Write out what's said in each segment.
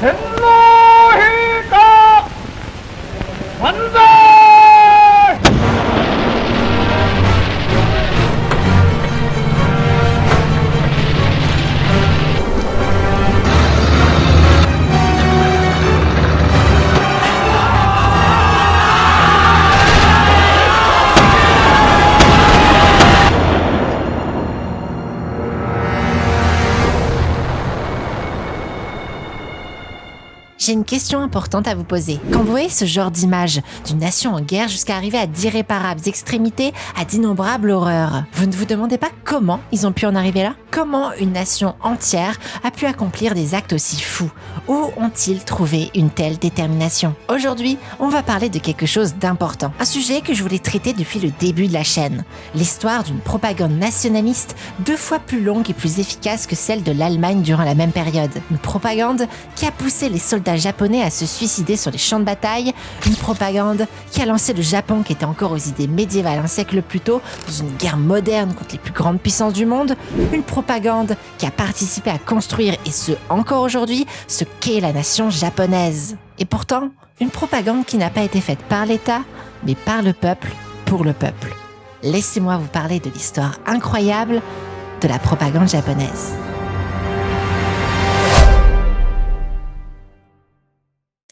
天皇陛下万歳。J'ai une question importante à vous poser. Quand vous voyez ce genre d'image d'une nation en guerre jusqu'à arriver à d'irréparables extrémités, à d'innombrables horreurs, vous ne vous demandez pas comment ils ont pu en arriver là ? Comment une nation entière a pu accomplir des actes aussi fous ? Où ont-ils trouvé une telle détermination ? Aujourd'hui, on va parler de quelque chose d'important. Un sujet que je voulais traiter depuis le début de la chaîne. L'histoire d'une propagande nationaliste 2 fois plus longue et plus efficace que celle de l'Allemagne durant la même période. Une propagande qui a poussé les soldats japonais à se suicider sur les champs de bataille, une propagande qui a lancé le Japon qui était encore aux idées médiévales un siècle plus tôt dans une guerre moderne contre les plus grandes puissances du monde, une propagande qui a participé à construire, et ce encore aujourd'hui, ce qu'est la nation japonaise. Et pourtant, une propagande qui n'a pas été faite par l'État, mais par le peuple, pour le peuple. Laissez-moi vous parler de l'histoire incroyable de la propagande japonaise.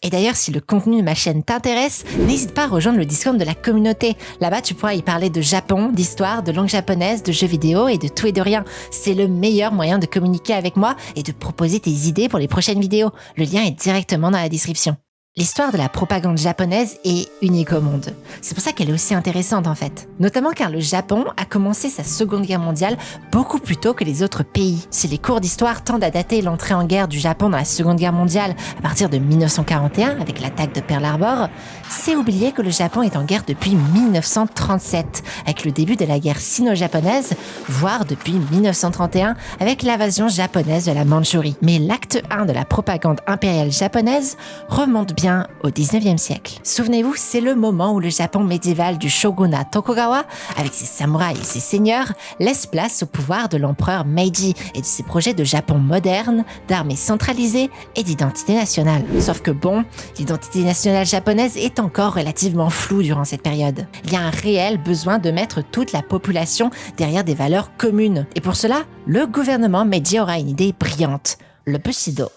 Et d'ailleurs, si le contenu de ma chaîne t'intéresse, n'hésite pas à rejoindre le Discord de la communauté. Là-bas, tu pourras y parler de Japon, d'histoire, de langue japonaise, de jeux vidéo et de tout et de rien. C'est le meilleur moyen de communiquer avec moi et de proposer tes idées pour les prochaines vidéos. Le lien est directement dans la description. L'histoire de la propagande japonaise est unique au monde. C'est pour ça qu'elle est aussi intéressante en fait. Notamment car le Japon a commencé sa Seconde Guerre mondiale beaucoup plus tôt que les autres pays. Si les cours d'histoire tendent à dater l'entrée en guerre du Japon dans la Seconde Guerre mondiale à partir de 1941 avec l'attaque de Pearl Harbor, c'est oublier que le Japon est en guerre depuis 1937 avec le début de la guerre sino-japonaise, voire depuis 1931 avec l'invasion japonaise de la Mandchourie. Mais l'acte 1 de la propagande impériale japonaise remonte bien au 19e siècle. Souvenez-vous, c'est le moment où le Japon médiéval du shogunat Tokugawa, avec ses samouraïs et ses seigneurs, laisse place au pouvoir de l'empereur Meiji et de ses projets de Japon moderne, d'armée centralisée et d'identité nationale. Sauf que bon, l'identité nationale japonaise est encore relativement floue durant cette période. Il y a un réel besoin de mettre toute la population derrière des valeurs communes. Et pour cela, le gouvernement Meiji aura une idée brillante, le Bushido.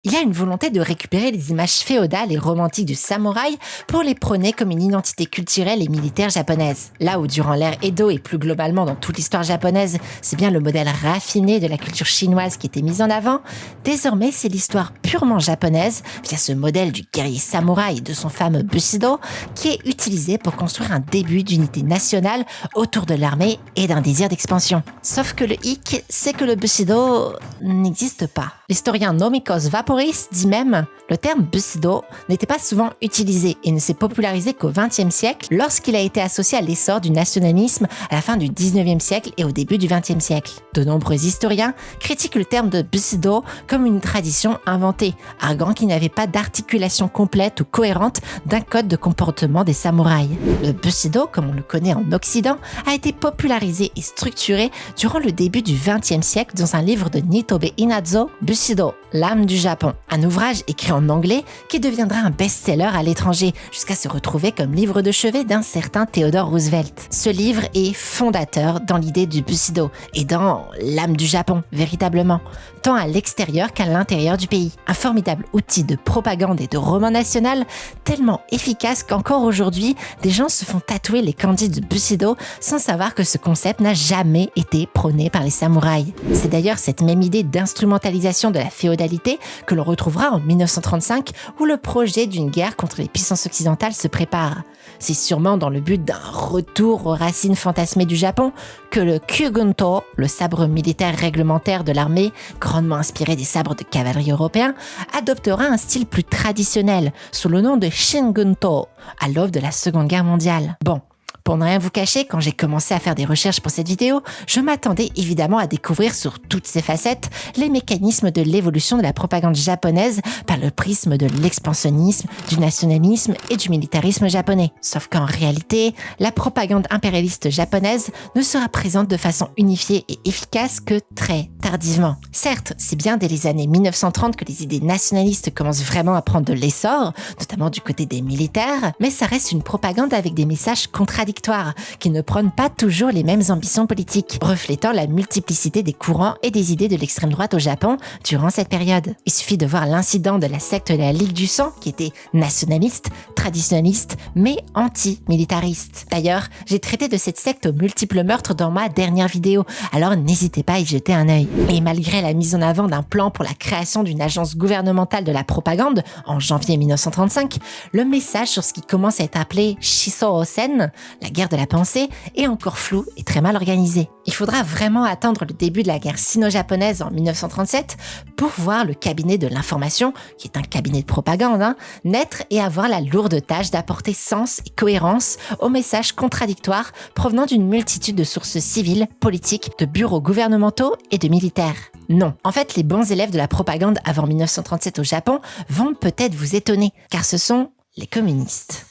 Il y a une volonté de récupérer les images féodales et romantiques du samouraï pour les prôner comme une identité culturelle et militaire japonaise. Là où durant l'ère Edo et plus globalement dans toute l'histoire japonaise, c'est bien le modèle raffiné de la culture chinoise qui était mis en avant, désormais c'est l'histoire purement japonaise via ce modèle du guerrier samouraï et de son fameux Bushido qui est utilisé pour construire un début d'unité nationale autour de l'armée et d'un désir d'expansion. Sauf que le hic, c'est que le Bushido n'existe pas. L'historien Nomikos Vaporis dit même « Le terme Bushido n'était pas souvent utilisé et ne s'est popularisé qu'au XXe siècle lorsqu'il a été associé à l'essor du nationalisme à la fin du XIXe siècle et au début du XXe siècle. De nombreux historiens critiquent le terme de Bushido comme une tradition inventée, arguant qu'il n'y avait pas d'articulation complète ou cohérente d'un code de comportement des samouraïs. Le Bushido, comme on le connaît en Occident, a été popularisé et structuré durant le début du XXe siècle dans un livre de Nitobe Inazo, Bushido, l'âme du Japon, un ouvrage écrit en anglais qui deviendra un best-seller à l'étranger jusqu'à se retrouver comme livre de chevet d'un certain Theodore Roosevelt. Ce livre est fondateur dans l'idée du Bushido et dans l'âme du Japon, véritablement, tant à l'extérieur qu'à l'intérieur du pays. Un formidable outil de propagande et de roman national tellement efficace qu'encore aujourd'hui, des gens se font tatouer les kanji du Bushido sans savoir que ce concept n'a jamais été prôné par les samouraïs. C'est d'ailleurs cette même idée d'instrumentalisation de la féodalité que l'on retrouvera en 1935 où le projet d'une guerre contre les puissances occidentales se prépare. C'est sûrement dans le but d'un retour aux racines fantasmées du Japon que le Kyugunto, le sabre militaire réglementaire de l'armée, grandement inspiré des sabres de cavalerie européens, adoptera un style plus traditionnel sous le nom de Shingunto à l'aube de la Seconde Guerre mondiale. Bon, Pour ne rien vous cacher, quand j'ai commencé à faire des recherches pour cette vidéo, je m'attendais évidemment à découvrir sur toutes ses facettes les mécanismes de l'évolution de la propagande japonaise par le prisme de l'expansionnisme, du nationalisme et du militarisme japonais. Sauf qu'en réalité, la propagande impérialiste japonaise ne sera présente de façon unifiée et efficace que très tardivement. Certes, c'est bien dès les années 1930 que les idées nationalistes commencent vraiment à prendre de l'essor, notamment du côté des militaires, mais ça reste une propagande avec des messages contradictoires, qui ne prônent pas toujours les mêmes ambitions politiques, reflétant la multiplicité des courants et des idées de l'extrême droite au Japon durant cette période. Il suffit de voir l'incident de la secte de la Ligue du Sang, qui était nationaliste, traditionnaliste, mais anti-militariste. D'ailleurs, j'ai traité de cette secte aux multiples meurtres dans ma dernière vidéo, alors n'hésitez pas à y jeter un œil. Et malgré la mise en avant d'un plan pour la création d'une agence gouvernementale de la propagande en janvier 1935, le message sur ce qui commence à être appelé Shiso-Osen, la guerre de la pensée, est encore flou et très mal organisé. Il faudra vraiment attendre le début de la guerre sino-japonaise en 1937 pour voir le cabinet de l'information, qui est un cabinet de propagande, naître et avoir la lourde tâche d'apporter sens et cohérence aux messages contradictoires provenant d'une multitude de sources civiles, politiques, de bureaux gouvernementaux et de militaires. Non. En fait, les bons élèves de la propagande avant 1937 au Japon vont peut-être vous étonner, car ce sont les communistes.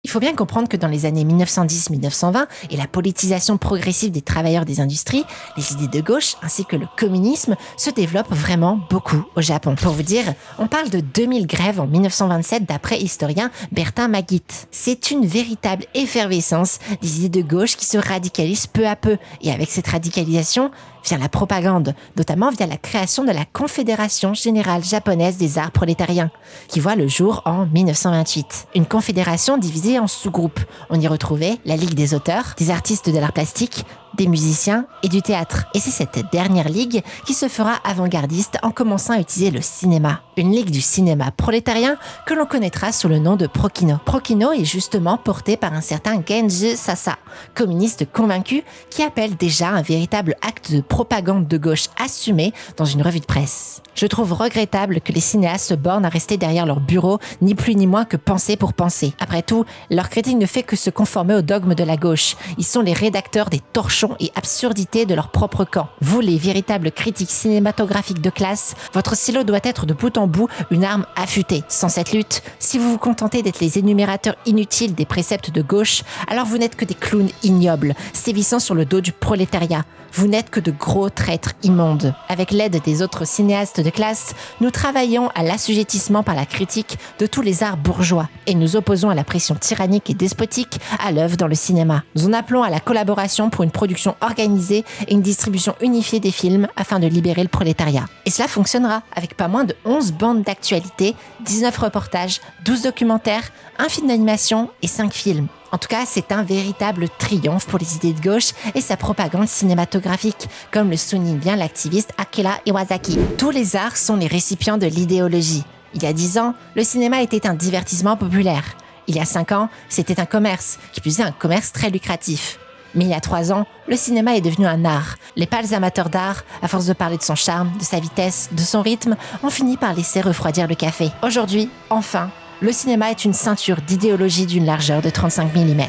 Il faut bien comprendre que dans les années 1910-1920 et la politisation progressive des travailleurs des industries, les idées de gauche ainsi que le communisme se développent vraiment beaucoup au Japon. Pour vous dire, on parle de 2000 grèves en 1927 d'après l'historien Bertin Magid. C'est une véritable effervescence des idées de gauche qui se radicalisent peu à peu, et avec cette radicalisation via la propagande, notamment via la création de la Confédération Générale Japonaise des Arts Prolétariens, qui voit le jour en 1928. Une confédération divisée en sous-groupes. On y retrouvait la Ligue des auteurs, des artistes de l'art plastique, des musiciens et du théâtre. Et c'est cette dernière ligue qui se fera avant-gardiste en commençant à utiliser le cinéma. Une ligue du cinéma prolétarien que l'on connaîtra sous le nom de Prokino. Prokino est justement porté par un certain Genji Sasa, communiste convaincu qui appelle déjà un véritable acte de propagande de gauche assumé dans une revue de presse. Je trouve regrettable que les cinéastes se bornent à rester derrière leur bureau, ni plus ni moins que penser pour penser. Après tout, leur critique ne fait que se conformer au dogme de la gauche. Ils sont les rédacteurs des torchons et absurdités de leur propre camp. Vous, les véritables critiques cinématographiques de classe, votre stylo doit être de bout en bout une arme affûtée. Sans cette lutte, si vous vous contentez d'être les énumérateurs inutiles des préceptes de gauche, alors vous n'êtes que des clowns ignobles, sévissant sur le dos du prolétariat. Vous n'êtes que de gros traîtres immondes. Avec l'aide des autres cinéastes de classe, nous travaillons à l'assujettissement par la critique de tous les arts bourgeois et nous opposons à la pression tyrannique et despotique à l'œuvre dans le cinéma. Nous en appelons à la collaboration pour une production organisée et une distribution unifiée des films afin de libérer le prolétariat. Et cela fonctionnera avec pas moins de 11 bandes d'actualité, 19 reportages, 12 documentaires, un film d'animation et 5 films. En tout cas, c'est un véritable triomphe pour les idées de gauche et sa propagande cinématographique, comme le souligne bien l'activiste Akira Iwasaki. Tous les arts sont les récipients de l'idéologie. Il y a 10 ans, le cinéma était un divertissement populaire. Il y a 5 ans, c'était un commerce, qui plus est un commerce très lucratif. Mais il y a 3 ans, le cinéma est devenu un art. Les pâles amateurs d'art, à force de parler de son charme, de sa vitesse, de son rythme, ont fini par laisser refroidir le café. Aujourd'hui, enfin, le cinéma est une ceinture d'idéologie d'une largeur de 35 mm.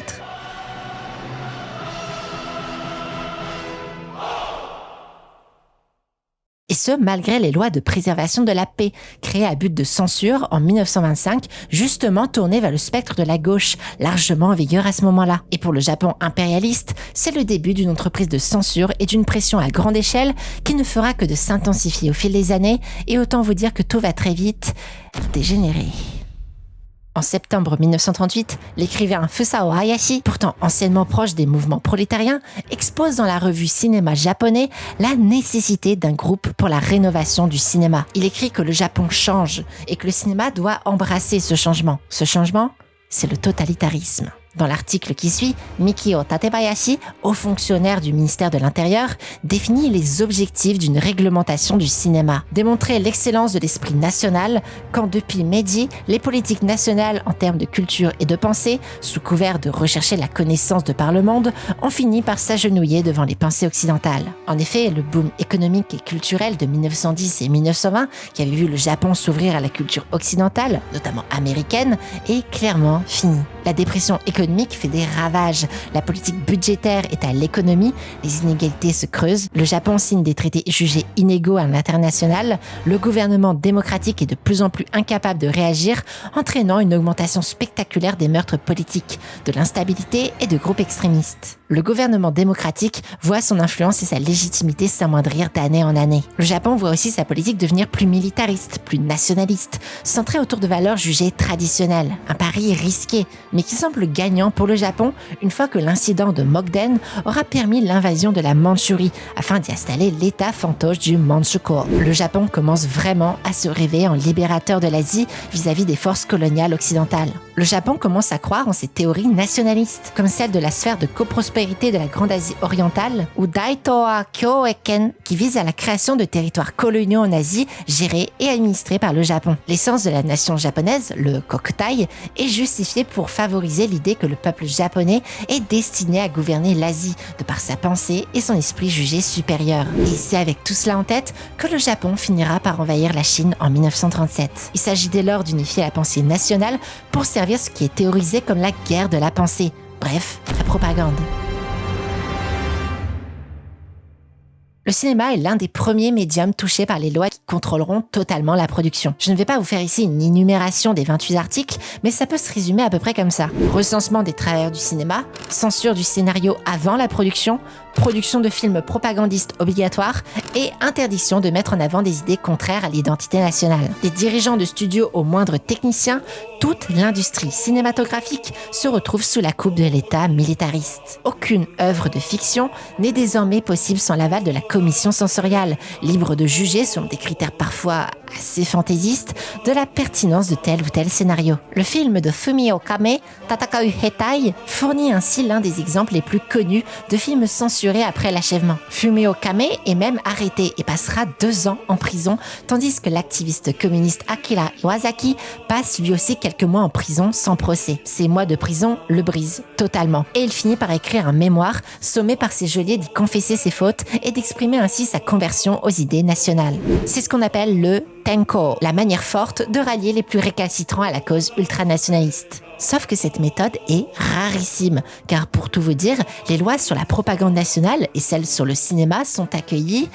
Et ce, malgré les lois de préservation de la paix, créées à but de censure en 1925, justement tournées vers le spectre de la gauche, largement en vigueur à ce moment-là. Et pour le Japon impérialiste, c'est le début d'une entreprise de censure et d'une pression à grande échelle qui ne fera que de s'intensifier au fil des années, et autant vous dire que tout va très vite dégénérer. En septembre 1938, l'écrivain Fusao Hayashi, pourtant anciennement proche des mouvements prolétariens, expose dans la revue Cinéma japonais la nécessité d'un groupe pour la rénovation du cinéma. Il écrit que le Japon change et que le cinéma doit embrasser ce changement. Ce changement, c'est le totalitarisme. Dans l'article qui suit, Mikio Tatebayashi, haut fonctionnaire du ministère de l'Intérieur, définit les objectifs d'une réglementation du cinéma. Démontrer l'excellence de l'esprit national quand depuis Meiji, les politiques nationales en termes de culture et de pensée, sous couvert de rechercher la connaissance de par le monde, ont fini par s'agenouiller devant les pensées occidentales. En effet, le boom économique et culturel de 1910 et 1920, qui avait vu le Japon s'ouvrir à la culture occidentale, notamment américaine, est clairement fini. La dépression économique fait des ravages. La politique budgétaire est à l'économie, les inégalités se creusent, le Japon signe des traités jugés inégaux à l'international, le gouvernement démocratique est de plus en plus incapable de réagir, entraînant une augmentation spectaculaire des meurtres politiques, de l'instabilité et de groupes extrémistes. Le gouvernement démocratique voit son influence et sa légitimité s'amoindrir d'année en année. Le Japon voit aussi sa politique devenir plus militariste, plus nationaliste, centrée autour de valeurs jugées traditionnelles. Un pari risqué, mais qui semble gagnant pour le Japon une fois que l'incident de Mokden aura permis l'invasion de la Mandchourie afin d'y installer l'état fantoche du Manchukuo. Le Japon commence vraiment à se rêver en libérateur de l'Asie vis-à-vis des forces coloniales occidentales. Le Japon commence à croire en ses théories nationalistes, comme celle de la sphère de coprospérité de la Grande Asie orientale, ou Daitoa Kyoeken, qui vise à la création de territoires coloniaux en Asie, gérés et administrés par le Japon. L'essence de la nation japonaise, le Kokutai, est justifiée pour favoriser l'idée que le peuple japonais est destiné à gouverner l'Asie, de par sa pensée et son esprit jugé supérieur. Et c'est avec tout cela en tête que le Japon finira par envahir la Chine en 1937. Il s'agit dès lors d'unifier la pensée nationale pour servir ce qui est théorisé comme la guerre de la pensée, bref, la propagande. Le cinéma est l'un des premiers médiums touchés par les lois qui contrôleront totalement la production. Je ne vais pas vous faire ici une énumération des 28 articles, mais ça peut se résumer à peu près comme ça. Recensement des travailleurs du cinéma, censure du scénario avant la production de films propagandistes obligatoires et interdiction de mettre en avant des idées contraires à l'identité nationale. Des dirigeants de studios aux moindres techniciens, toute l'industrie cinématographique se retrouve sous la coupe de l'État militariste. Aucune œuvre de fiction n'est désormais possible sans l'aval de la commission sensoriale, libre de juger selon des critères parfois assez fantaisistes de la pertinence de tel ou tel scénario. Le film de Fumio Kame, Tatakau Hetai, fournit ainsi l'un des exemples les plus connus de films censurés après l'achèvement. Fumio Kame est même arrêté et passera 2 ans en prison, tandis que l'activiste communiste Akira Iwasaki passe lui aussi quelques mois en prison sans procès. Ces mois de prison le brisent totalement et il finit par écrire un mémoire sommé par ses geôliers d'y confesser ses fautes et d'exprimer ainsi sa conversion aux idées nationales. C'est ce qu'on appelle le Tenko, la manière forte de rallier les plus récalcitrants à la cause ultranationaliste. Sauf que cette méthode est rarissime, car pour tout vous dire, les lois sur la propagande nationale et celles sur le cinéma sont accueillies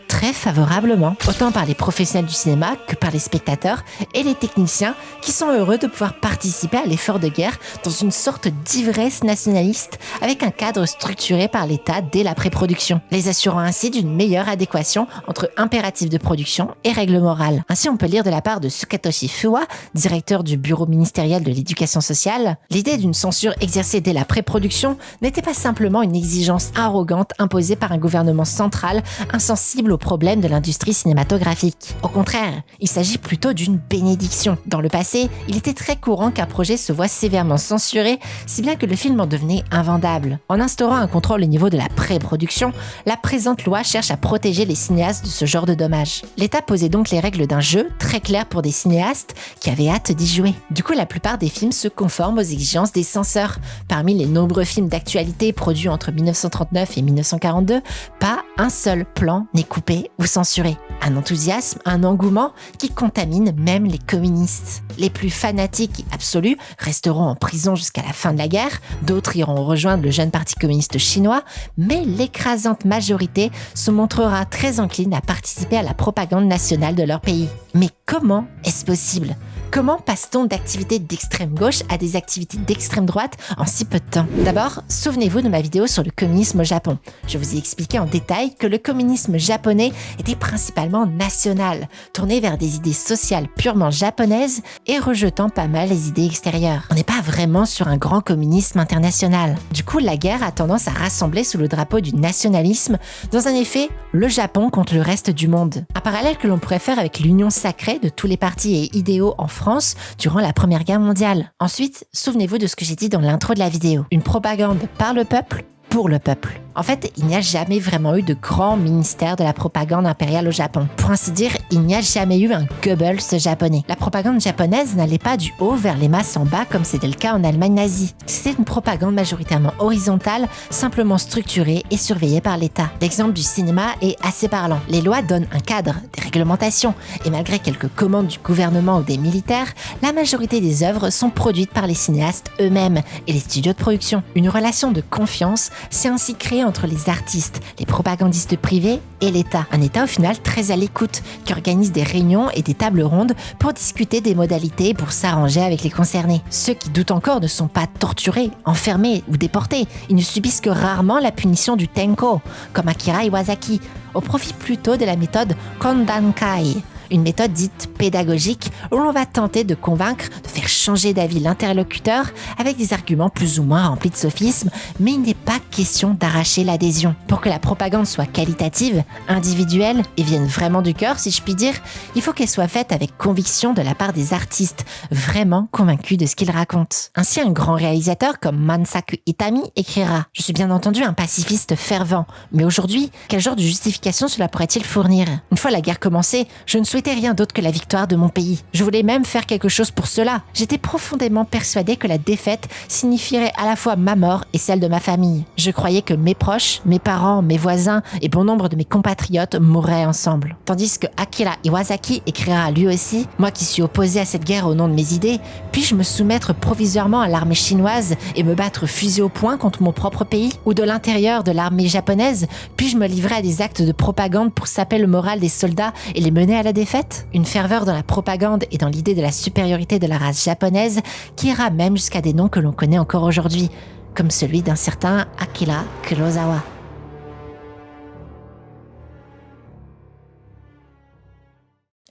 très favorablement, autant par les professionnels du cinéma que par les spectateurs et les techniciens qui sont heureux de pouvoir participer à l'effort de guerre dans une sorte d'ivresse nationaliste avec un cadre structuré par l'État dès la pré-production, les assurant ainsi d'une meilleure adéquation entre impératifs de production et règles morales. Ainsi, on peut lire de la part de Sukatoshi Fuwa, directeur du bureau ministériel de l'éducation sociale, l'idée d'une censure exercée dès la pré-production n'était pas simplement une exigence arrogante imposée par un gouvernement central insensible aux problèmes de l'industrie cinématographique. Au contraire, il s'agit plutôt d'une bénédiction. Dans le passé, il était très courant qu'un projet se voit sévèrement censuré, si bien que le film en devenait invendable. En instaurant un contrôle au niveau de la pré-production, la présente loi cherche à protéger les cinéastes de ce genre de dommages. L'État posait donc les règles d'un jeu très clair pour des cinéastes qui avaient hâte d'y jouer. Du coup, la plupart des films se conforment aux exigences des censeurs. Parmi les nombreux films d'actualité produits entre 1939 et 1942, pas un seul plan n'est coupé ou censuré. Un enthousiasme, un engouement qui contamine même les communistes. Les plus fanatiques et absolus resteront en prison jusqu'à la fin de la guerre, d'autres iront rejoindre le jeune parti communiste chinois, mais l'écrasante majorité se montrera très encline à participer à la propagande nationale de leur pays. Mais comment est-ce possible ? Comment passe-t-on d'activités d'extrême gauche à des activités d'extrême droite en si peu de temps ? D'abord, souvenez-vous de ma vidéo sur le communisme au Japon. Je vous ai expliqué en détail que le communisme japonais était principalement national, tourné vers des idées sociales purement japonaises et rejetant pas mal les idées extérieures. On n'est pas vraiment sur un grand communisme international. Du coup, la guerre a tendance à rassembler sous le drapeau du nationalisme, dans un effet, le Japon contre le reste du monde. Un parallèle que l'on pourrait faire avec l'union sacrée de tous les partis et idéaux en France durant la Première Guerre mondiale. Ensuite, souvenez-vous de ce que j'ai dit dans l'intro de la vidéo. Une propagande par le peuple, pour le peuple. En fait, il n'y a jamais vraiment eu de grand ministère de la propagande impériale au Japon. Pour ainsi dire, il n'y a jamais eu un Goebbels japonais. La propagande japonaise n'allait pas du haut vers les masses en bas comme c'était le cas en Allemagne nazie. C'était une propagande majoritairement horizontale, simplement structurée et surveillée par l'État. L'exemple du cinéma est assez parlant. Les lois donnent un cadre, des réglementations, et malgré quelques commandes du gouvernement ou des militaires, la majorité des œuvres sont produites par les cinéastes eux-mêmes et les studios de production. Une relation de confiance s'est ainsi créée entre les artistes, les propagandistes privés et l'État. Un État au final très à l'écoute, qui organise des réunions et des tables rondes pour discuter des modalités pour s'arranger avec les concernés. Ceux qui doutent encore ne sont pas torturés, enfermés ou déportés. Ils ne subissent que rarement la punition du Tenko, comme Akira Iwasaki, au profit plutôt de la méthode Kondankai, une méthode dite pédagogique où l'on va tenter de convaincre, de faire changer d'avis l'interlocuteur avec des arguments plus ou moins remplis de sophismes, mais il n'est pas question d'arracher l'adhésion. Pour que la propagande soit qualitative, individuelle et vienne vraiment du cœur, si je puis dire, il faut qu'elle soit faite avec conviction de la part des artistes, vraiment convaincus de ce qu'ils racontent. Ainsi, un grand réalisateur comme Mansaku Itami écrira « Je suis bien entendu un pacifiste fervent, mais aujourd'hui, quel genre de justification cela pourrait-il fournir ? Une fois la guerre commencée, je ne souhaitais rien d'autre que la victoire de mon pays. Je voulais même faire quelque chose pour cela. J'étais profondément persuadée que la défaite signifierait à la fois ma mort et celle de ma famille. Je croyais que mes proches, mes parents, mes voisins et bon nombre de mes compatriotes mourraient ensemble. » Tandis que Akira Iwasaki écrira lui aussi « Moi qui suis opposé à cette guerre au nom de mes idées, puis-je me soumettre provisoirement à l'armée chinoise et me battre fusil au poing contre mon propre pays ? Ou de l'intérieur de l'armée japonaise, puis-je me livrer à des actes de propagande pour saper le moral des soldats et les mener à la défaite ? Une ferveur dans la propagande et dans l'idée de la supériorité de la race japonaise qui ira même jusqu'à des noms que l'on connaît encore aujourd'hui, comme celui d'un certain Akira Kurosawa.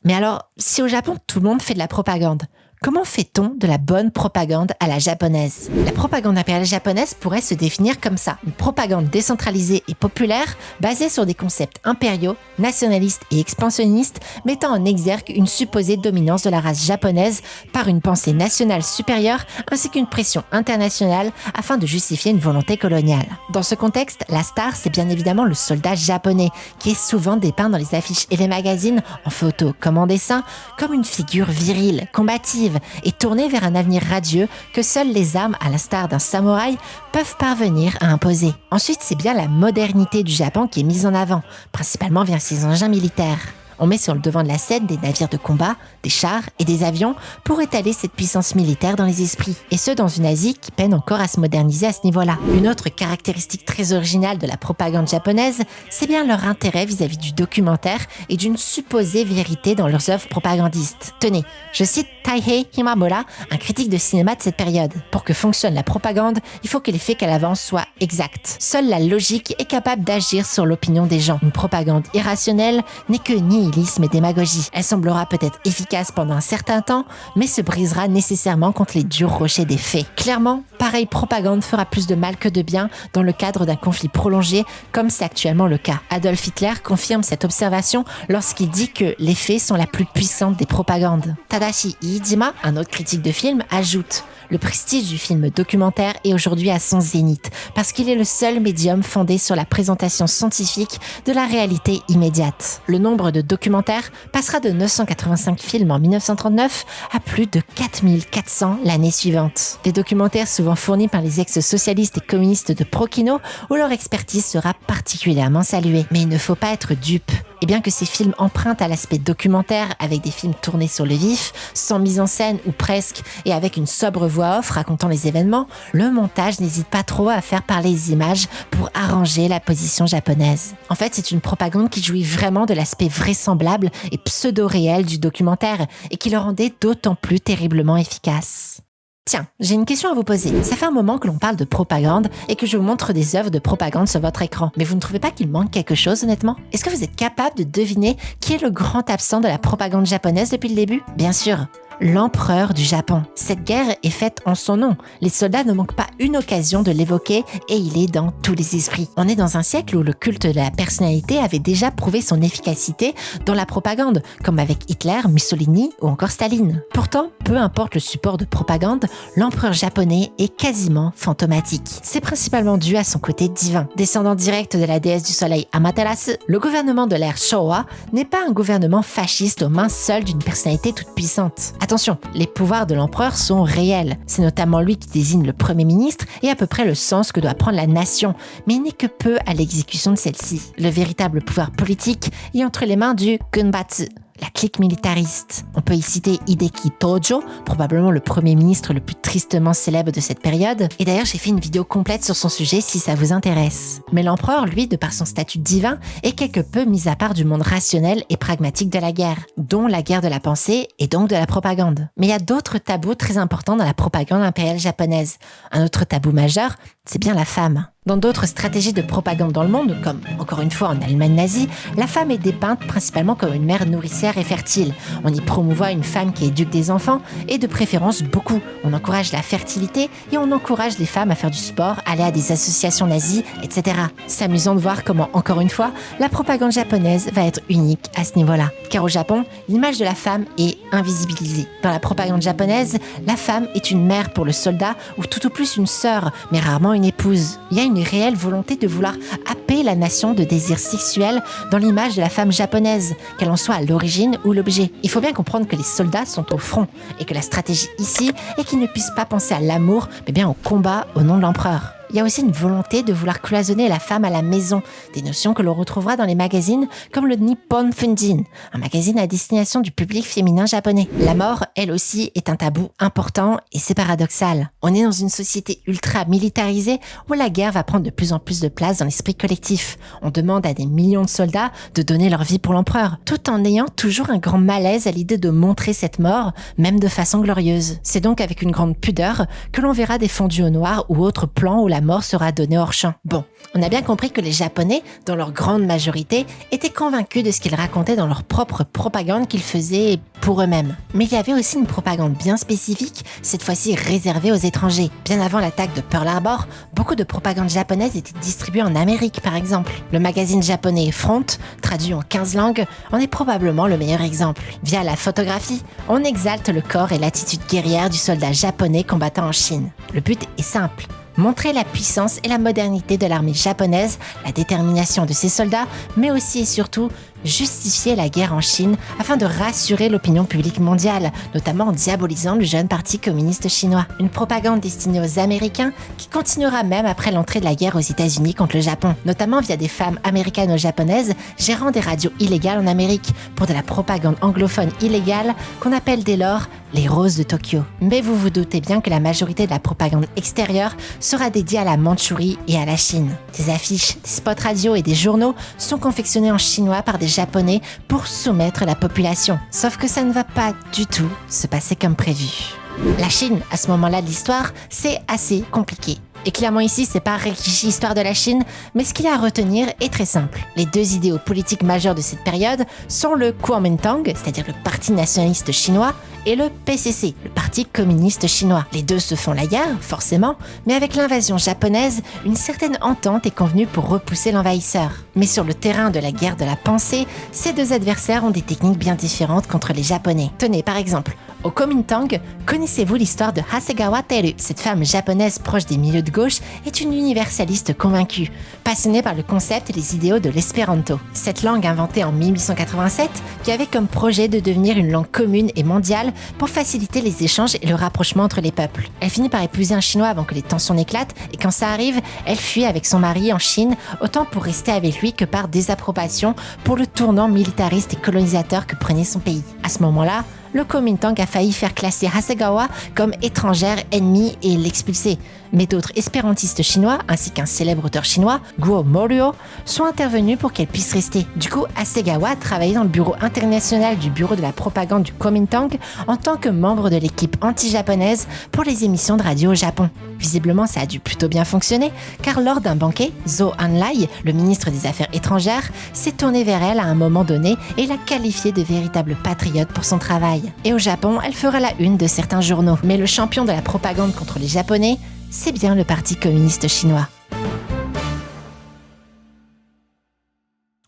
Mais alors, si au Japon tout le monde fait de la propagande, comment fait-on de la bonne propagande à la japonaise ? La propagande impériale japonaise pourrait se définir comme ça. Une propagande décentralisée et populaire, basée sur des concepts impériaux, nationalistes et expansionnistes, mettant en exergue une supposée dominance de la race japonaise par une pensée nationale supérieure ainsi qu'une pression internationale afin de justifier une volonté coloniale. Dans ce contexte, la star, c'est bien évidemment le soldat japonais, qui est souvent dépeint dans les affiches et les magazines, en photo comme en dessin, comme une figure virile, combative, et tournée vers un avenir radieux que seules les armes, à l'instar d'un samouraï, peuvent parvenir à imposer. Ensuite, c'est bien la modernité du Japon qui est mise en avant, principalement via ses engins militaires. On met sur le devant de la scène des navires de combat, des chars et des avions pour étaler cette puissance militaire dans les esprits. Et ce, dans une Asie qui peine encore à se moderniser à ce niveau-là. Une autre caractéristique très originale de la propagande japonaise, c'est bien leur intérêt vis-à-vis du documentaire et d'une supposée vérité dans leurs œuvres propagandistes. Tenez, je cite Taihei Himamura, un critique de cinéma de cette période. Pour que fonctionne la propagande, il faut que les faits qu'elle avance soient exacts. Seule la logique est capable d'agir sur l'opinion des gens. Une propagande irrationnelle n'est que nihilisme et démagogie. Elle semblera peut-être efficace pendant un certain temps, mais se brisera nécessairement contre les durs rochers des faits. Clairement, pareille propagande fera plus de mal que de bien dans le cadre d'un conflit prolongé, comme c'est actuellement le cas. Adolf Hitler confirme cette observation lorsqu'il dit que les faits sont la plus puissante des propagandes. Tadashi Iijima, un autre critique de film, ajoute « Le prestige du film documentaire est aujourd'hui à son zénith, parce qu'il est le seul médium fondé sur la présentation scientifique de la réalité immédiate. Le nombre de documentaires passera de 985 films en 1939 à plus de 4400 l'année suivante. Des documentaires souvent fournis par les ex-socialistes et communistes de Prokino, où leur expertise sera particulièrement saluée. Mais il ne faut pas être dupe. Et bien que ces films empruntent à l'aspect documentaire avec des films tournés sur le vif, sans mise en scène ou presque, et avec une sobre voix off racontant les événements, le montage n'hésite pas trop à faire parler les images pour arranger la position japonaise. En fait, c'est une propagande qui jouit vraiment de l'aspect vraisemblable et pseudo-réel du documentaire et qui le rendait d'autant plus terriblement efficace. Tiens, j'ai une question à vous poser. Ça fait un moment que l'on parle de propagande et que je vous montre des œuvres de propagande sur votre écran. Mais vous ne trouvez pas qu'il manque quelque chose, honnêtement ? Est-ce que vous êtes capable de deviner qui est le grand absent de la propagande japonaise depuis le début ? Bien sûr, l'empereur du Japon. Cette guerre est faite en son nom. Les soldats ne manquent pas une occasion de l'évoquer et il est dans tous les esprits. On est dans un siècle où le culte de la personnalité avait déjà prouvé son efficacité dans la propagande, comme avec Hitler, Mussolini ou encore Staline. Pourtant, peu importe le support de propagande, l'empereur japonais est quasiment fantomatique. C'est principalement dû à son côté divin. Descendant direct de la déesse du soleil Amaterasu, le gouvernement de l'ère Showa n'est pas un gouvernement fasciste aux mains seules d'une personnalité toute puissante. Attention, les pouvoirs de l'empereur sont réels. C'est notamment lui qui désigne le premier ministre et à peu près le sens que doit prendre la nation, mais il n'est que peu à l'exécution de celle-ci. Le véritable pouvoir politique est entre les mains du Gunbatsu, la clique militariste. On peut y citer Hideki Tojo, probablement le premier ministre le plus tristement célèbre de cette période. Et d'ailleurs, j'ai fait une vidéo complète sur son sujet si ça vous intéresse. Mais l'empereur, lui, de par son statut divin, est quelque peu mis à part du monde rationnel et pragmatique de la guerre, dont la guerre de la pensée et donc de la propagande. Mais il y a d'autres tabous très importants dans la propagande impériale japonaise. Un autre tabou majeur, c'est bien la femme. Dans d'autres stratégies de propagande dans le monde, comme encore une fois en Allemagne nazie, la femme est dépeinte principalement comme une mère nourricière et fertile. On y promouvoit une femme qui éduque des enfants et de préférence beaucoup. On encourage la fertilité et on encourage les femmes à faire du sport, aller à des associations nazies, etc. C'est amusant de voir comment, encore une fois, la propagande japonaise va être unique à ce niveau-là. Car au Japon, l'image de la femme est invisibilisée. Dans la propagande japonaise, la femme est une mère pour le soldat ou tout au plus une sœur, mais rarement une épouse. Il y a une réelle volonté de vouloir happer la nation de désirs sexuels dans l'image de la femme japonaise, qu'elle en soit à l'origine ou l'objet. Il faut bien comprendre que les soldats sont au front et que la stratégie ici est qu'ils ne puissent pas penser à l'amour, mais bien au combat au nom de l'empereur. Il y a aussi une volonté de vouloir cloisonner la femme à la maison, des notions que l'on retrouvera dans les magazines comme le Nippon Funjin, un magazine à destination du public féminin japonais. La mort, elle aussi, est un tabou important et c'est paradoxal. On est dans une société ultra militarisée où la guerre va prendre de plus en plus de place dans l'esprit collectif. On demande à des millions de soldats de donner leur vie pour l'empereur, tout en ayant toujours un grand malaise à l'idée de montrer cette mort, même de façon glorieuse. C'est donc avec une grande pudeur que l'on verra des fondus au noir ou autres plans où la mort sera donnée hors champ. Bon, on a bien compris que les Japonais, dans leur grande majorité, étaient convaincus de ce qu'ils racontaient dans leur propre propagande qu'ils faisaient pour eux-mêmes. Mais il y avait aussi une propagande bien spécifique, cette fois-ci réservée aux étrangers. Bien avant l'attaque de Pearl Harbor, beaucoup de propagande japonaise était distribuée en Amérique, par exemple. Le magazine japonais Front, traduit en 15 langues, en est probablement le meilleur exemple. Via la photographie, on exalte le corps et l'attitude guerrière du soldat japonais combattant en Chine. Le but est simple: montrer la puissance et la modernité de l'armée japonaise, la détermination de ses soldats, mais aussi et surtout justifier la guerre en Chine afin de rassurer l'opinion publique mondiale, notamment en diabolisant le jeune parti communiste chinois. Une propagande destinée aux Américains qui continuera même après l'entrée de la guerre aux États-Unis contre le Japon, notamment via des femmes américano-japonaises gérant des radios illégales en Amérique pour de la propagande anglophone illégale qu'on appelle dès lors les roses de Tokyo. Mais vous vous doutez bien que la majorité de la propagande extérieure sera dédiée à la Mandchourie et à la Chine. Des affiches, des spots radio et des journaux sont confectionnés en chinois par des Japonais pour soumettre la population. Sauf que ça ne va pas du tout se passer comme prévu. La Chine, à ce moment-là de l'histoire, c'est assez compliqué. Et clairement ici, c'est pas Rikishi Histoire de la Chine, mais ce qu'il y a à retenir est très simple. Les deux idéaux politiques majeurs de cette période sont le Kuomintang, c'est-à-dire le Parti nationaliste chinois, et le PCC, le Parti communiste chinois. Les deux se font la guerre, forcément, mais avec l'invasion japonaise, une certaine entente est convenue pour repousser l'envahisseur. Mais sur le terrain de la guerre de la pensée, ces deux adversaires ont des techniques bien différentes contre les Japonais. Tenez, par exemple, au Kuomintang, connaissez-vous l'histoire de Hasegawa Teru? Cette femme japonaise proche des milieux de gauche est une universaliste convaincue, passionnée par le concept et les idéaux de l'espéranto. Cette langue inventée en 1887, qui avait comme projet de devenir une langue commune et mondiale pour faciliter les échanges et le rapprochement entre les peuples. Elle finit par épouser un Chinois avant que les tensions n'éclatent, et quand ça arrive, elle fuit avec son mari en Chine, autant pour rester avec lui que par désapprobation pour le tournant militariste et colonisateur que prenait son pays. À ce moment-là, le Kuomintang a failli faire classer Hasegawa comme étrangère ennemie et l'expulser. Mais d'autres espérantistes chinois, ainsi qu'un célèbre auteur chinois, Guo Morio, sont intervenus pour qu'elle puisse rester. Du coup, Hasegawa travaillait dans le bureau international du bureau de la propagande du Kuomintang en tant que membre de l'équipe anti-japonaise pour les émissions de radio au Japon. Visiblement, ça a dû plutôt bien fonctionner, car lors d'un banquet, Zhou Enlai, le ministre des Affaires étrangères, s'est tourné vers elle à un moment donné et l'a qualifiée de véritable patriote pour son travail. Et au Japon, elle fera la une de certains journaux. Mais le champion de la propagande contre les Japonais, c'est bien le Parti communiste chinois.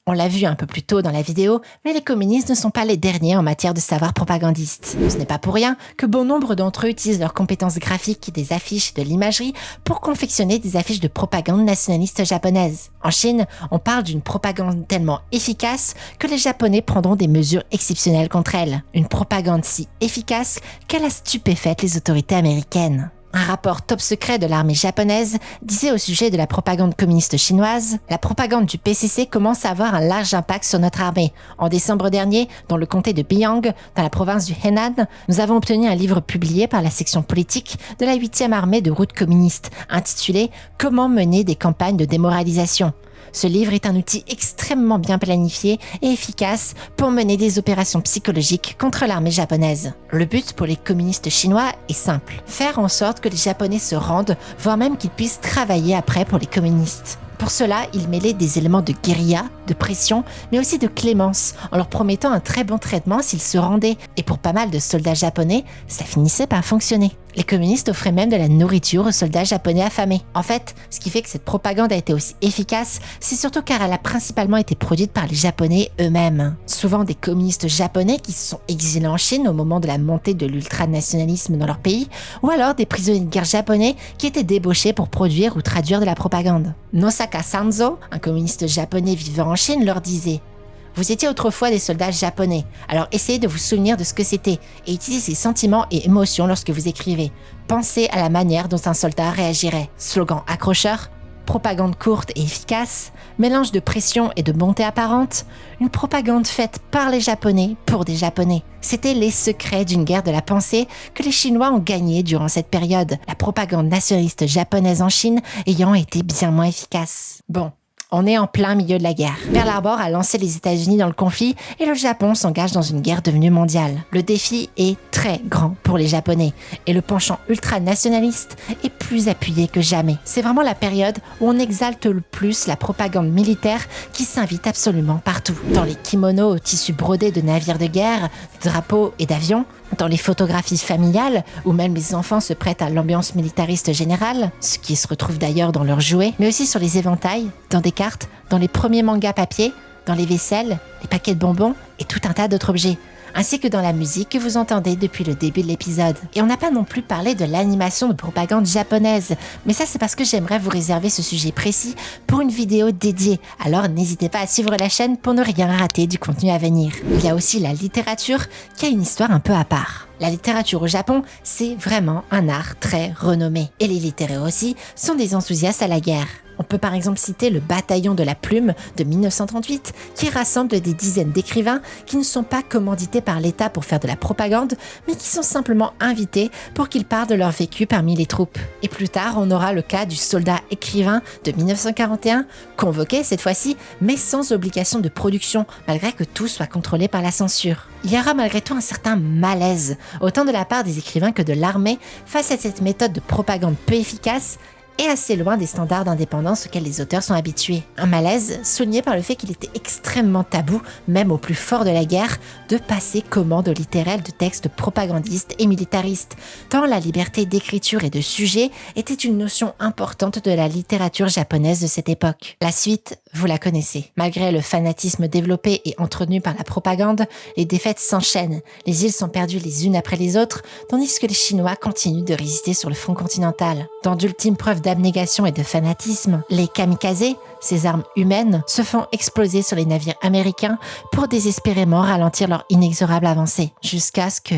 On l'a vu un peu plus tôt dans la vidéo, mais les communistes ne sont pas les derniers en matière de savoir propagandiste. Ce n'est pas pour rien que bon nombre d'entre eux utilisent leurs compétences graphiques, des affiches et de l'imagerie pour confectionner des affiches de propagande nationaliste japonaise. En Chine, on parle d'une propagande tellement efficace que les Japonais prendront des mesures exceptionnelles contre elle. Une propagande si efficace qu'elle a stupéfait les autorités américaines. Un rapport top secret de l'armée japonaise disait au sujet de la propagande communiste chinoise « La propagande du PCC commence à avoir un large impact sur notre armée. En décembre dernier, dans le comté de Biyang, dans la province du Henan, nous avons obtenu un livre publié par la section politique de la 8e armée de route communiste, intitulé « Comment mener des campagnes de démoralisation ». Ce livre est un outil extrêmement bien planifié et efficace pour mener des opérations psychologiques contre l'armée japonaise. Le but pour les communistes chinois est simple, faire en sorte que les Japonais se rendent, voire même qu'ils puissent travailler après pour les communistes. Pour cela, il mêlait des éléments de guérilla, de pression, mais aussi de clémence, en leur promettant un très bon traitement s'ils se rendaient. Et pour pas mal de soldats japonais, ça finissait par fonctionner. Les communistes offraient même de la nourriture aux soldats japonais affamés. En fait, ce qui fait que cette propagande a été aussi efficace, c'est surtout car elle a principalement été produite par les Japonais eux-mêmes. Souvent des communistes japonais qui se sont exilés en Chine au moment de la montée de l'ultranationalisme dans leur pays, ou alors des prisonniers de guerre japonais qui étaient débauchés pour produire ou traduire de la propagande. Nosaka Sanzo, un communiste japonais vivant en Chine, leur disait « Vous étiez autrefois des soldats japonais, alors essayez de vous souvenir de ce que c'était et utilisez ces sentiments et émotions lorsque vous écrivez. Pensez à la manière dont un soldat réagirait. » Slogan accrocheur, propagande courte et efficace, mélange de pression et de bonté apparente, une propagande faite par les Japonais pour des Japonais. C'était les secrets d'une guerre de la pensée que les Chinois ont gagné durant cette période, la propagande nationaliste japonaise en Chine ayant été bien moins efficace. Bon. On est en plein milieu de la guerre. Pearl Harbor a lancé les États-Unis dans le conflit et le Japon s'engage dans une guerre devenue mondiale. Le défi est très grand pour les Japonais et le penchant ultranationaliste est plus appuyé que jamais. C'est vraiment la période où on exalte le plus la propagande militaire qui s'invite absolument partout. Dans les kimonos au tissu brodé de navires de guerre, de drapeaux et d'avions, dans les photographies familiales, où même les enfants se prêtent à l'ambiance militariste générale, ce qui se retrouve d'ailleurs dans leurs jouets, mais aussi sur les éventails, dans des cartes, dans les premiers mangas papier, dans les vaisselles, les paquets de bonbons et tout un tas d'autres objets, ainsi que dans la musique que vous entendez depuis le début de l'épisode. Et on n'a pas non plus parlé de l'animation de propagande japonaise, mais ça c'est parce que j'aimerais vous réserver ce sujet précis pour une vidéo dédiée, alors n'hésitez pas à suivre la chaîne pour ne rien rater du contenu à venir. Il y a aussi la littérature qui a une histoire un peu à part. La littérature au Japon, c'est vraiment un art très renommé. Et les littéraires aussi sont des enthousiastes à la guerre. On peut par exemple citer le Bataillon de la Plume de 1938 qui rassemble des dizaines d'écrivains qui ne sont pas commandités par l'État pour faire de la propagande, mais qui sont simplement invités pour qu'ils parlent de leur vécu parmi les troupes. Et plus tard, on aura le cas du soldat écrivain de 1941, convoqué cette fois-ci, mais sans obligation de production, malgré que tout soit contrôlé par la censure. Il y aura malgré tout un certain malaise, autant de la part des écrivains que de l'armée, face à cette méthode de propagande peu efficace et assez loin des standards d'indépendance auxquels les auteurs sont habitués. Un malaise souligné par le fait qu'il était extrêmement tabou, même au plus fort de la guerre, de passer commande littéraire de textes propagandistes et militaristes, tant la liberté d'écriture et de sujet était une notion importante de la littérature japonaise de cette époque. La suite, vous la connaissez. Malgré le fanatisme développé et entretenu par la propagande, les défaites s'enchaînent, les îles sont perdues les unes après les autres, tandis que les Chinois continuent de résister sur le front continental. Dans d'ultimes preuves d'abnégation et de fanatisme, les kamikazes, ces armes humaines, se font exploser sur les navires américains pour désespérément ralentir leur inexorable avancée, jusqu'à ce que...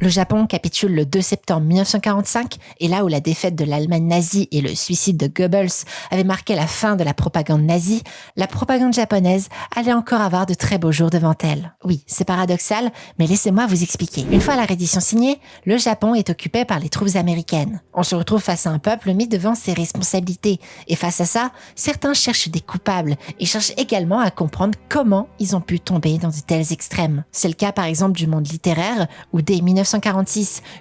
Le Japon capitule le 2 septembre 1945 et là où la défaite de l'Allemagne nazie et le suicide de Goebbels avaient marqué la fin de la propagande nazie, la propagande japonaise allait encore avoir de très beaux jours devant elle. Oui, c'est paradoxal, mais laissez-moi vous expliquer. Une fois la reddition signée, le Japon est occupé par les troupes américaines. On se retrouve face à un peuple mis devant ses responsabilités. Et face à ça, certains cherchent des coupables et cherchent également à comprendre comment ils ont pu tomber dans de tels extrêmes. C'est le cas par exemple du monde littéraire où dès 1946,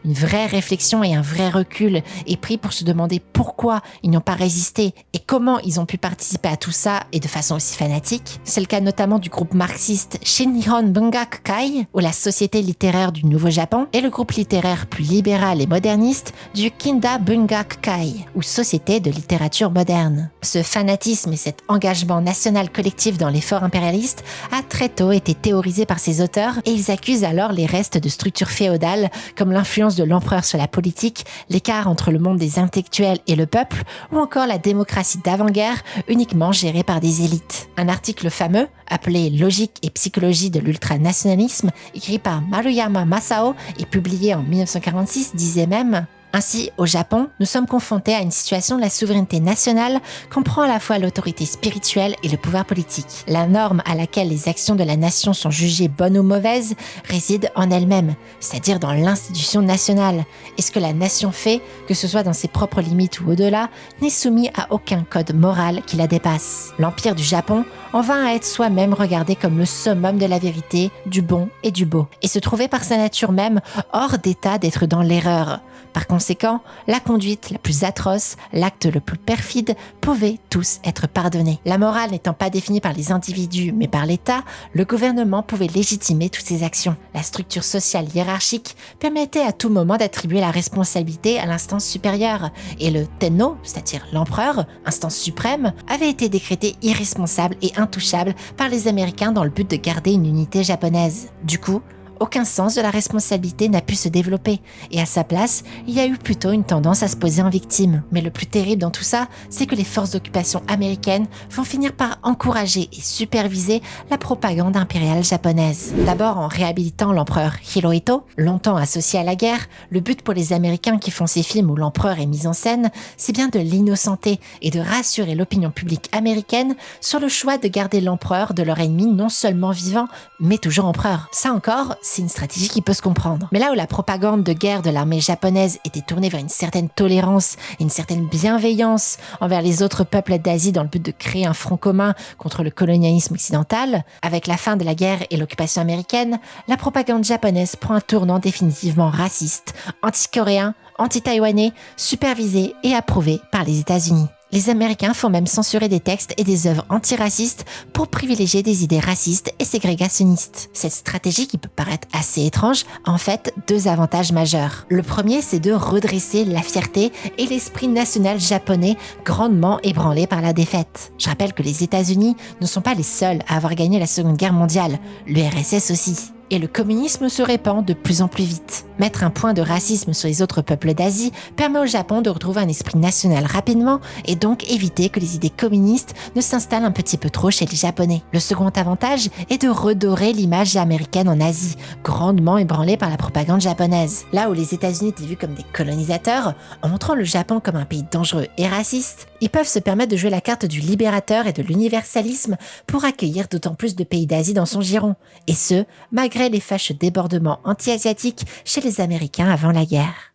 une vraie réflexion et un vrai recul est pris pour se demander pourquoi ils n'ont pas résisté et comment ils ont pu participer à tout ça et de façon aussi fanatique. C'est le cas notamment du groupe marxiste Shinihon Bungakukai ou la Société littéraire du Nouveau Japon et le groupe littéraire plus libéral et moderniste du Kinda Bungakukai ou Société de littérature moderne. Ce fanatisme et cet engagement national collectif dans l'effort impérialiste a très tôt été théorisé par ces auteurs et ils accusent alors les restes de structures féodales comme l'influence de l'empereur sur la politique, l'écart entre le monde des intellectuels et le peuple ou encore la démocratie d'avant-guerre uniquement gérée par des élites. Un article fameux appelé Logique et psychologie de l'ultranationalisme écrit par Maruyama Masao et publié en 1946 disait même: ainsi, au Japon, nous sommes confrontés à une situation où la souveraineté nationale comprend à la fois l'autorité spirituelle et le pouvoir politique. La norme à laquelle les actions de la nation sont jugées bonnes ou mauvaises réside en elle-même, c'est-à-dire dans l'institution nationale. Et ce que la nation fait, que ce soit dans ses propres limites ou au-delà, n'est soumis à aucun code moral qui la dépasse. L'Empire du Japon en vint à être soi-même regardé comme le summum de la vérité, du bon et du beau, et se trouvait par sa nature même hors d'état d'être dans l'erreur. Par conséquent, la conduite la plus atroce, l'acte le plus perfide, pouvaient tous être pardonnés. La morale n'étant pas définie par les individus mais par l'État, le gouvernement pouvait légitimer toutes ses actions. La structure sociale hiérarchique permettait à tout moment d'attribuer la responsabilité à l'instance supérieure, et le Tenno, c'est-à-dire l'empereur, instance suprême, avait été décrété irresponsable et intouchable par les Américains dans le but de garder une unité japonaise. Du coup, aucun sens de la responsabilité n'a pu se développer et à sa place, il y a eu plutôt une tendance à se poser en victime. Mais le plus terrible dans tout ça, c'est que les forces d'occupation américaines vont finir par encourager et superviser la propagande impériale japonaise. D'abord en réhabilitant l'empereur Hirohito, longtemps associé à la guerre, le but pour les Américains qui font ces films où l'empereur est mis en scène, c'est bien de l'innocenter et de rassurer l'opinion publique américaine sur le choix de garder l'empereur de leur ennemi non seulement vivant, mais toujours empereur. Ça encore, c'est une stratégie qui peut se comprendre. Mais là où la propagande de guerre de l'armée japonaise était tournée vers une certaine tolérance et une certaine bienveillance envers les autres peuples d'Asie dans le but de créer un front commun contre le colonialisme occidental, avec la fin de la guerre et l'occupation américaine, la propagande japonaise prend un tournant définitivement raciste, anti-coréen, anti-taïwanais, supervisé et approuvé par les États-Unis. Les Américains font même censurer des textes et des œuvres antiracistes pour privilégier des idées racistes et ségrégationnistes. Cette stratégie, qui peut paraître assez étrange, a en fait deux avantages majeurs. Le premier, c'est de redresser la fierté et l'esprit national japonais grandement ébranlé par la défaite. Je rappelle que les États-Unis ne sont pas les seuls à avoir gagné la Seconde Guerre mondiale, l'URSS aussi. Et le communisme se répand de plus en plus vite. Mettre un point de racisme sur les autres peuples d'Asie permet au Japon de retrouver un esprit national rapidement et donc éviter que les idées communistes ne s'installent un petit peu trop chez les Japonais. Le second avantage est de redorer l'image américaine en Asie, grandement ébranlée par la propagande japonaise. Là où les États-Unis étaient vus comme des colonisateurs, en montrant le Japon comme un pays dangereux et raciste, ils peuvent se permettre de jouer la carte du libérateur et de l'universalisme pour accueillir d'autant plus de pays d'Asie dans son giron. Et ce, malgré les fâcheux débordements anti-asiatiques chez les Américains avant la guerre.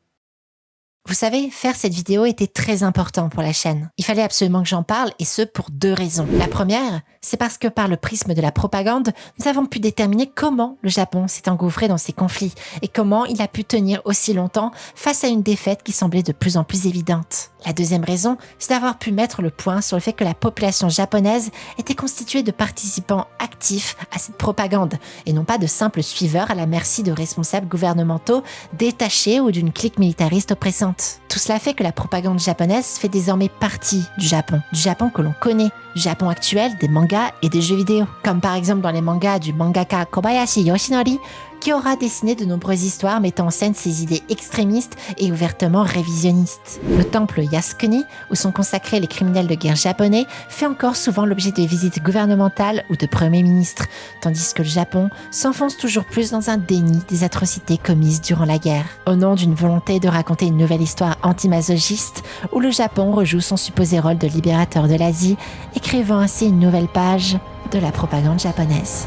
Vous savez, faire cette vidéo était très important pour la chaîne. Il fallait absolument que j'en parle, et ce pour deux raisons. La première, c'est parce que par le prisme de la propagande, nous avons pu déterminer comment le Japon s'est engouffré dans ces conflits et comment il a pu tenir aussi longtemps face à une défaite qui semblait de plus en plus évidente. La deuxième raison, c'est d'avoir pu mettre le point sur le fait que la population japonaise était constituée de participants actifs à cette propagande et non pas de simples suiveurs à la merci de responsables gouvernementaux détachés ou d'une clique militariste oppressante. Tout cela fait que la propagande japonaise fait désormais partie du Japon que l'on connaît, du Japon actuel, des mangas et des jeux vidéo. Comme par exemple dans les mangas du mangaka Kobayashi Yoshinori, qui aura dessiné de nombreuses histoires mettant en scène ses idées extrémistes et ouvertement révisionnistes. Le temple Yasukuni, où sont consacrés les criminels de guerre japonais, fait encore souvent l'objet de visites gouvernementales ou de premiers ministres, tandis que le Japon s'enfonce toujours plus dans un déni des atrocités commises durant la guerre. Au nom d'une volonté de raconter une nouvelle histoire anti-masochiste, où le Japon rejoue son supposé rôle de libérateur de l'Asie, écrivant ainsi une nouvelle page de la propagande japonaise.